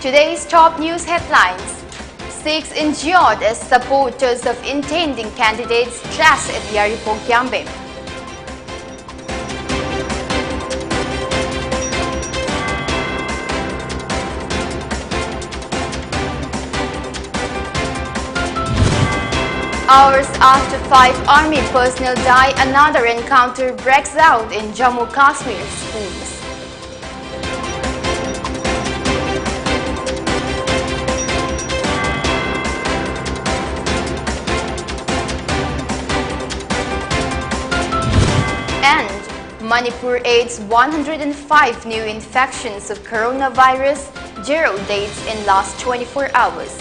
Today's top news headlines. 6 injured as supporters of intending candidates clash at PANGAMBAM. Hours after 5 army personnel die, another encounter breaks out in Jammu Kashmir schools. And Manipur aids 105 new infections of coronavirus, 0 deaths in last 24 hours.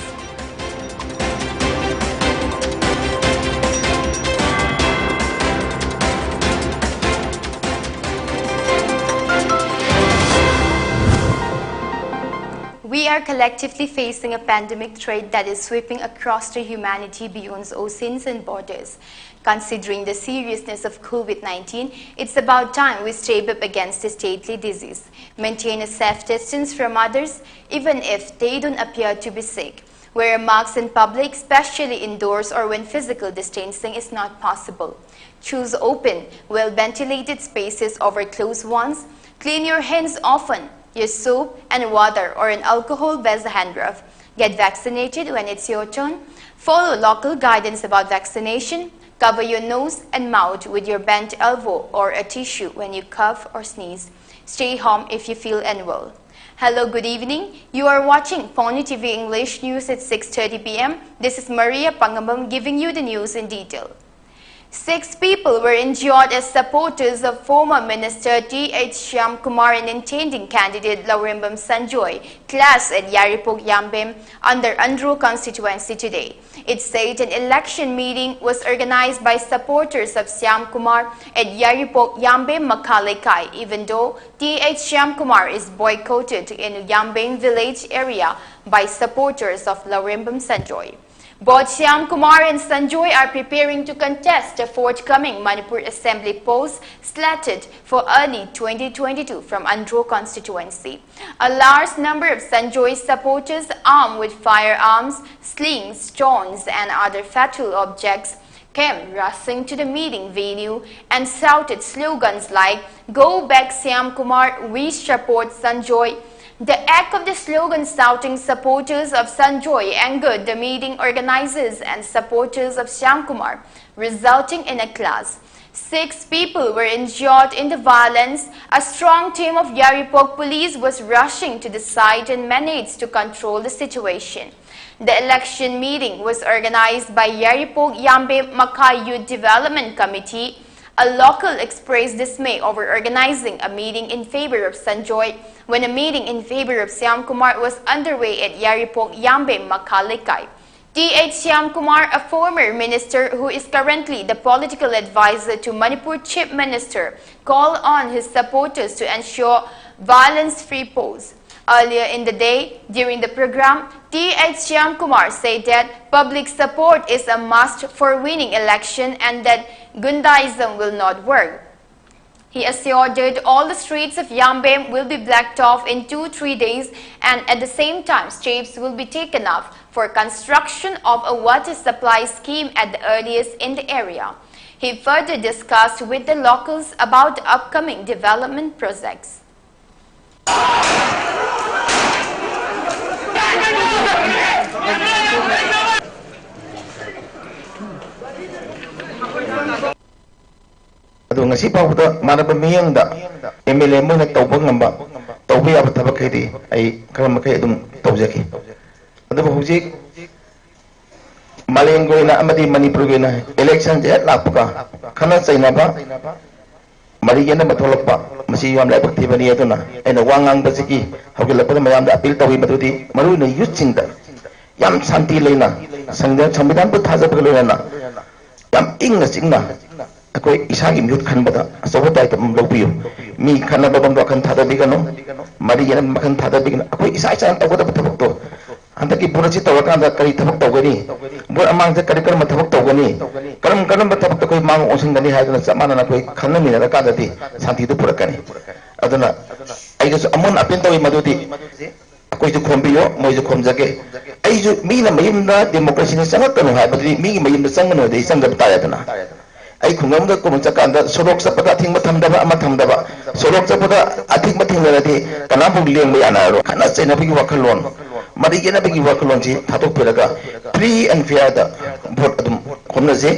We are collectively facing a pandemic threat that is sweeping across the humanity beyond oceans and borders. Considering the seriousness of COVID-19, it's about time we step up against this deadly disease. Maintain a safe distance from others, even if they don't appear to be sick. Wear masks in public, especially indoors or when physical distancing is not possible. Choose open, well-ventilated spaces over closed ones. Clean your hands often. Use soap and water or an alcohol-based hand rub. Get vaccinated when it's your turn. Follow local guidance about vaccination. Cover your nose and mouth with your bent elbow or a tissue when you cough or sneeze. Stay home if you feel unwell. Hello, good evening. You are watching PONYTV English News at 6:30 p.m. This is Maria PANGAMBAM giving you the news in detail. 6 people were injured as supporters of former Minister T.H. Shyam Kumar and intending candidate Laurembam Sanjoy clashed at PANGAMBAM under Andro constituency today. It said an election meeting was organized by supporters of Shyam Kumar at PANGAMBAM Makalekai, even though T.H. Shyam Kumar is boycotted in Yambeng village area by supporters of Laurembam Sanjoy. Both Shyam Kumar and Sanjoy are preparing to contest the forthcoming Manipur Assembly polls slated for early 2022 from Andro constituency. A large number of Sanjoy's supporters armed with firearms, slings, stones and other fatal objects came rushing to the meeting venue and shouted slogans like "Go back Shyam Kumar, we support Sanjoy." The act of the slogan shouting supporters of Sanjoy angered the meeting organizers and supporters of Shyam Kumar, resulting in a clash. 6 people were injured in the violence. A strong team of Yaripok police was rushing to the site and managed to control the situation. The election meeting was organized by Yaripok Yambe Makai Youth Development Committee. A local expressed dismay over organizing a meeting in favor of Sanjoy when a meeting in favor of Shyam Kumar was underway at Yaripok Yambe Makalekai. T.H. Shyam Kumar, a former minister who is currently the political advisor to Manipur Chief Minister, called on his supporters to ensure violence-free polls. Earlier in the day, during the program, T.H. Shyam Kumar said that public support is a must for winning election and that Gundaism will not work. He assured that all the streets of Yambem will be blocked off in 2-3 days and at the same time steps will be taken up for construction of a water supply scheme at the earliest in the area. He further discussed with the locals about the upcoming development projects. Ngasi pawda manaba miyangda MLA mo na tawbang ngamba tawbi aba tabak hedi ay karam kay adum tawjaki adu hujik malengo na amadi Manipur na election jet lapuka khana chaina ba marigena matholok pa masi yam lai bakti bani aduna aina wangang da siki hogila pa mayam da appeal tawi madudi maru na youth chingda yam santi leina sangda sambidan bu thaja paglo na yam ing singna akoi isagi mute khan bada asoba dai tam lobiyo mi khana babam do khan thada bigano mari yan makhan thada bigano akoi isa isa ta goda thabak to andaki burachi tawakan da kari thabak tawgani bur amang se kari karam thabak tawgani karam thabak koi mang osingani haidana samana na koi khanna mi na ka dati santi du purakani aduna ai ga amon apin tawi madudi कोई जो खोम्बियो मोई जो खोम जगे आई जो मी ना मयम ना democracy ने संगत कनो है बदली मी मयम ना संगनो दे संग बताया तना आई खुंगम दा कुम चकांदा सोरोक सपदा थिंग मथमदबा अमथमदबा सोरोक सपदा अथिक मथिंगरदि कना बु लेंग याना रो खाना सेना बिगी वखलोन मरि गेना बिगी वखलोन जी थातो पेरगा फ्री एंड फेयर दा vote अदुम खोमनजे.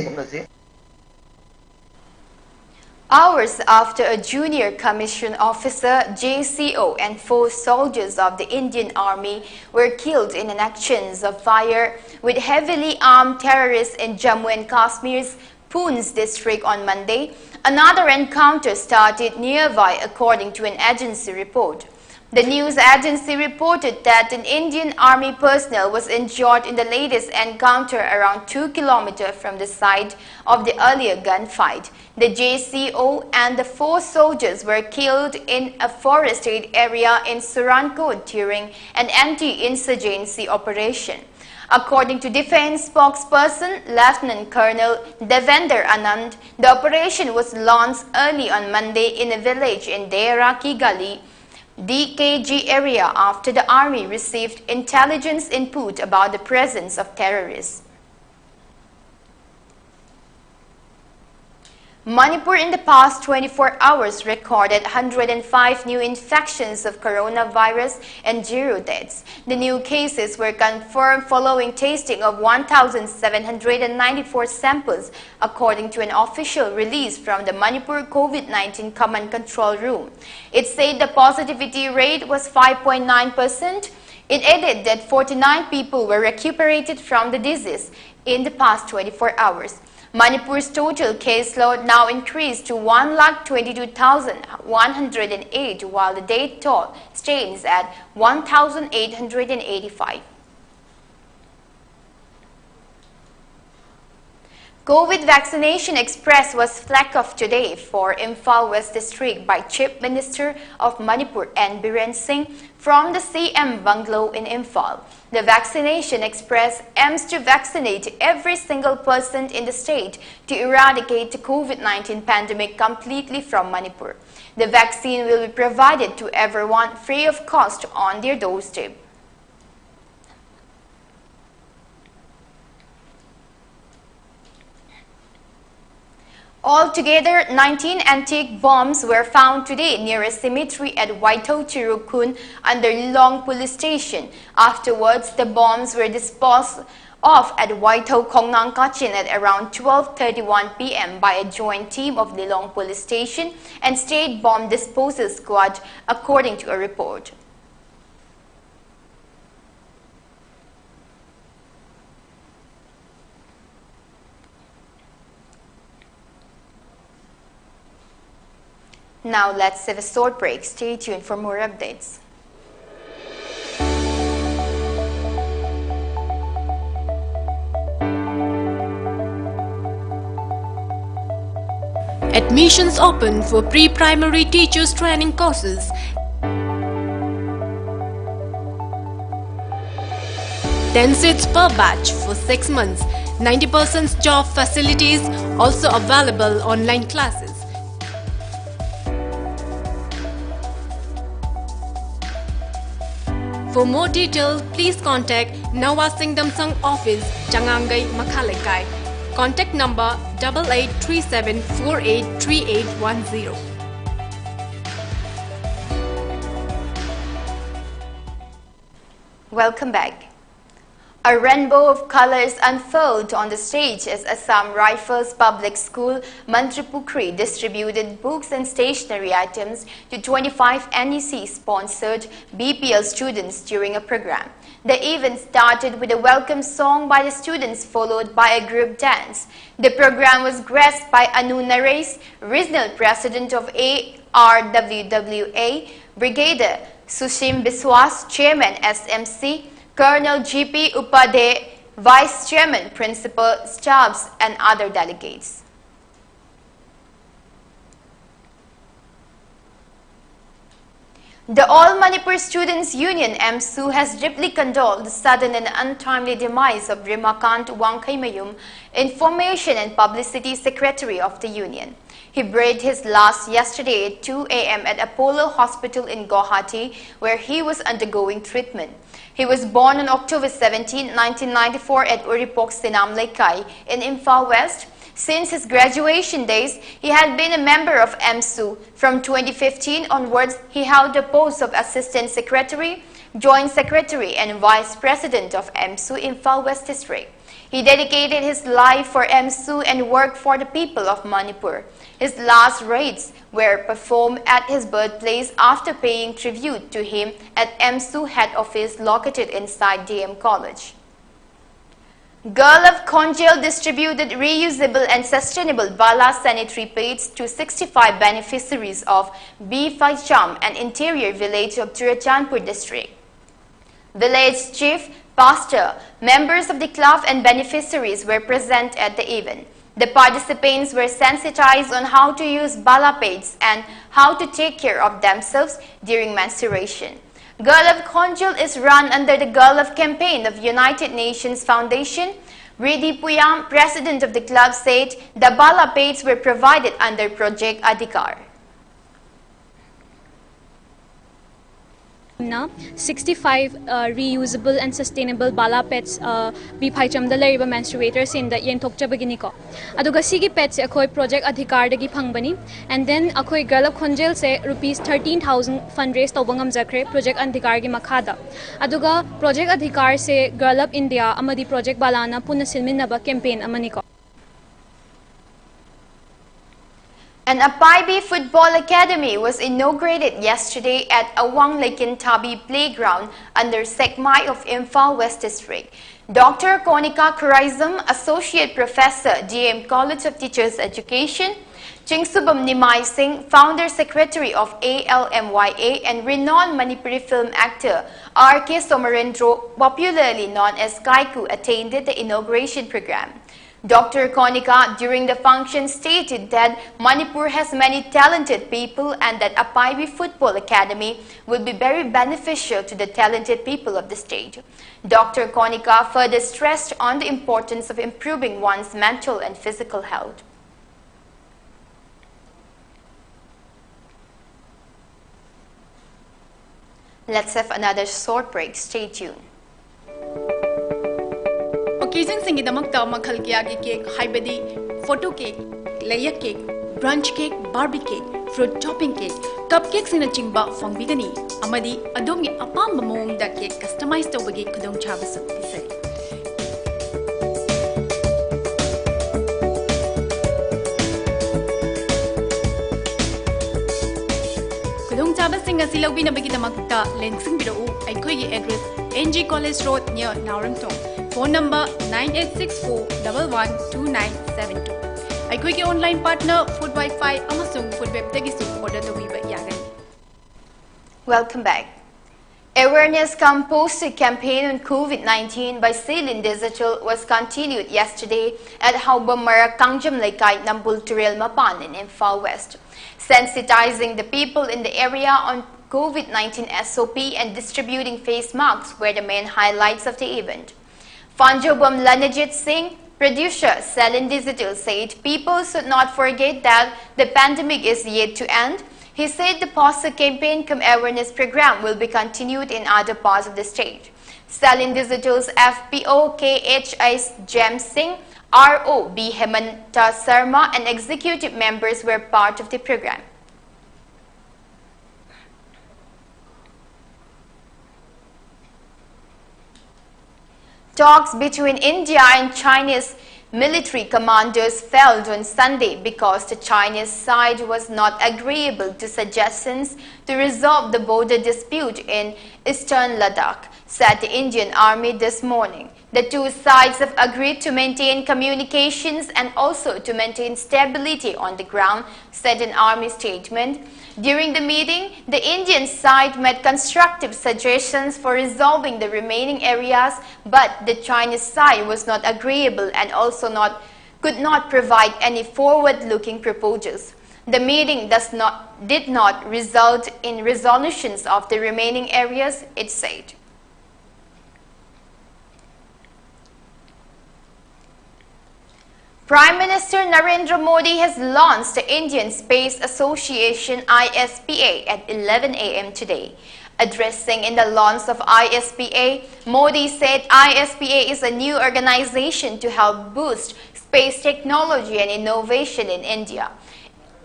Hours after a junior commissioned officer, JCO, and 4 soldiers of the Indian Army were killed in an exchange of fire with heavily armed terrorists in Jammu and Kashmir's Poonch district on Monday, another encounter started nearby according to an agency report. The news agency reported that an Indian Army personnel was injured in the latest encounter around 2 kilometers from the site of the earlier gunfight. The JCO and the 4 soldiers were killed in a forested area in Surankot during an anti-insurgency operation. According to Defense spokesperson Lieutenant Colonel Devender Anand, the operation was launched early on Monday in a village in Deiraki Gali, DKG area after the army received intelligence input about the presence of terrorists. Manipur in the past 24 hours recorded 105 new infections of coronavirus and 0 deaths. The new cases were confirmed following testing of 1,794 samples, according to an official release from the Manipur COVID-19 Command Control Room. It said the positivity rate was 5.9%. It added that 49 people were recuperated from the disease in the past 24 hours. Manipur's total caseload now increased to 122,108, while the death toll stands at 1,885. COVID vaccination express was flagged off today for Imphal West District by Chief Minister of Manipur N. Biren Singh from the CM bungalow in Imphal. The vaccination express aims to vaccinate every single person in the state to eradicate the COVID-19 pandemic completely from Manipur. The vaccine will be provided to everyone free of cost on their doorstep. Altogether, 19 antique bombs were found today near a cemetery at Waitho Chirukun under Lilong police station. Afterwards, the bombs were disposed of at Waitho Kongnang Kachin at around 12:31 p.m. by a joint team of Lilong police station and state bomb disposal squad, according to a report. Now let's have a short break. Stay tuned for more updates. Admissions open for pre-primary teachers training courses. 10 seats per batch for 6 months. 90% job facilities, also available online classes. For more details, please contact Nawa Singdamsang office, Changangai, Makhalekai. Contact number 8837483810. Welcome back. A rainbow of colors unfold on the stage as Assam Rifles Public School, Mantripukri distributed books and stationery items to 25 NEC-sponsored BPL students during a program. The event started with a welcome song by the students followed by a group dance. The program was graced by Anu Naresh, Regional President of ARWWA, Brigadier Sushim Biswas, Chairman SMC, Colonel GP Upadhyay, Vice Chairman, Principal, Staffs and other delegates. The All Manipur Students Union MSU has deeply condoled the sudden and untimely demise of Rimakant Wangkhaimayum, Information and Publicity Secretary of the Union. He breathed his last yesterday at 2 a.m. at Apollo Hospital in Guwahati, where he was undergoing treatment. He was born on October 17, 1994 at Uripok Sinam Laikai in Imphal West. Since his graduation days, he had been a member of MSU. From 2015 onwards, he held the posts of Assistant Secretary, Joint Secretary and Vice President of MSU Imphal West District. He dedicated his life for MSU and worked for the people of Manipur. His last rites were performed at his birthplace after paying tribute to him at MSU head office located inside DM College. Girl of Konjel distributed reusable and sustainable Bala sanitary pads to 65 beneficiaries of B. Faicham, an interior village of Churachandpur district. Village chief, pastor, members of the club and beneficiaries were present at the event. The participants were sensitized on how to use Bala pads and how to take care of themselves during menstruation. Girl of Konjel is run under the Girl of campaign of United Nations Foundation. Riddhi Puyam, president of the club, said the Bala pads were provided under Project Adhikar. 65 reusable and sustainable Bala pets B. Faicham the Lariba menstruators in the Yentok Baginiko. Aduga Sigi pets a Project Adhikar dagi Pangbani, and then a Girl of Konjel say rupees 13,000 fundraise Tobangam Zakre, Project Adhikar gi Makada. Aduga Project Adhikar say Girl of India Amadi Project Balana Puna Silminaba campaign Amaniko. An Apaibi Football Academy was inaugurated yesterday at Awang Laikintabi Playground under Sekmai of Imphal West District. Dr. Konika Kurizam, Associate Professor, DM College of Teachers Education, Chingsubam Nimai Singh, Founder Secretary of ALMYA and renowned Manipuri film actor R.K. Somarendro, popularly known as Kaiku, attended the inauguration program. Dr. Konika during the function stated that Manipur has many talented people and that Apaibi Football Academy will be very beneficial to the talented people of the state. Dr. Konika further stressed on the importance of improving one's mental and physical health. Let's have another short break. Stay tuned. Occasion singidamagta makhal kayagi cake haibadi photo cake, layer cake, brunch cake, barbie cake, fruit topping cake, cupcakes in a chingba fangbigani amadi adomgi apamba mawongda cake customized tawbagi khudongchaba pisari. Khudongchaba sing asi lawbinabagidamagta lengsing bidau aikhoigi address NG College Road near Naurangtong. Phone number 9864112972. Aikhoigi online partner Food Wi-Fi amasung Food Web dagisu order tawiba yagani. Welcome back. Awareness cum poster campaign on COVID-19 by Ceylon Digital was continued yesterday at Haubamara Kangjam Laikai Nambul Turel Mapan in Imphal West, sensitizing the people in the area on COVID-19 SOP and distributing face masks were the main highlights of the event. Fanjobam Lanajit Singh, producer Ceylon Digital, said people should not forget that the pandemic is yet to end. He said the poster campaign cum awareness program will be continued in other parts of the state. Ceylon Digital's FPO KHS Jem Singh, RO B Hemanta Sarma and executive members were part of the program. Talks between India and Chinese military commanders failed on Sunday because the Chinese side was not agreeable to suggestions to resolve the border dispute in eastern Ladakh, said the Indian Army this morning. The two sides have agreed to maintain communications and also to maintain stability on the ground, said an Army statement. During the meeting, the Indian side made constructive suggestions for resolving the remaining areas, but the Chinese side was not agreeable and also could not provide any forward-looking proposals. The meeting did not result in resolutions of the remaining areas, it said. Prime Minister Narendra Modi has launched the Indian Space Association ISPA at 11 a.m. today. Addressing in the launch of ISPA, Modi said ISPA is a new organization to help boost space technology and innovation in India.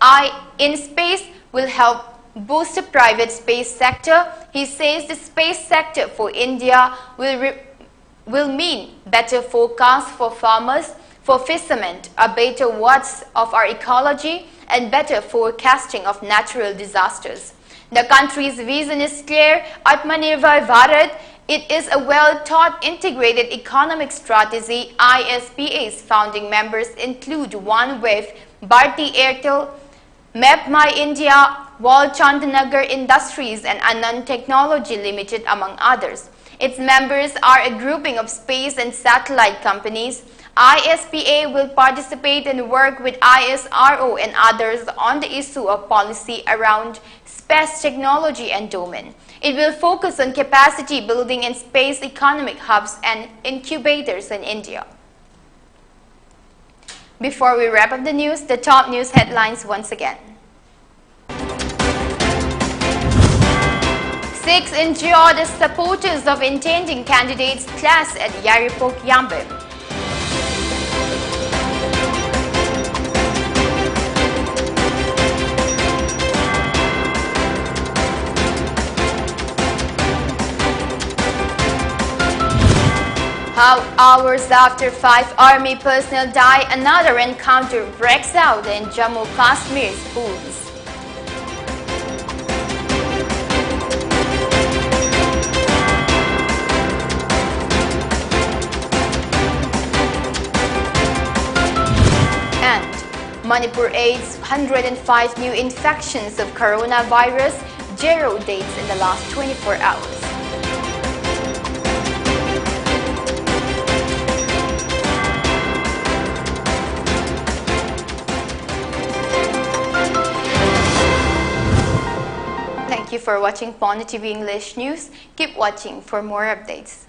InSpace will help boost the private space sector. He says the space sector for India will mean better forecasts for farmers, for fishermen, a better watch of our ecology, and better forecasting of natural disasters. The country's vision is clear, Atmanirbhar Bharat. It is a well-thought integrated economic strategy. ISPA's founding members include OneWave, Bharti Airtel, Map My India, Walchandnagar Industries and Anand Technology Limited, among others. Its members are a grouping of space and satellite companies. ISPA will participate and work with ISRO and others on the issue of policy around space technology and domain. It will focus on capacity building in space economic hubs and incubators in India. Before we wrap up the news, the top news headlines once again. 6 injured as supporters of intending candidates clash at Yaripok Yambim. Hours after 5 army personnel die, another encounter breaks out in Jammu Kashmir's schools. And Manipur aids 105 new infections of coronavirus, 0 deaths in the last 24 hours. Thank you for watching PONYTV English News. Keep watching for more updates.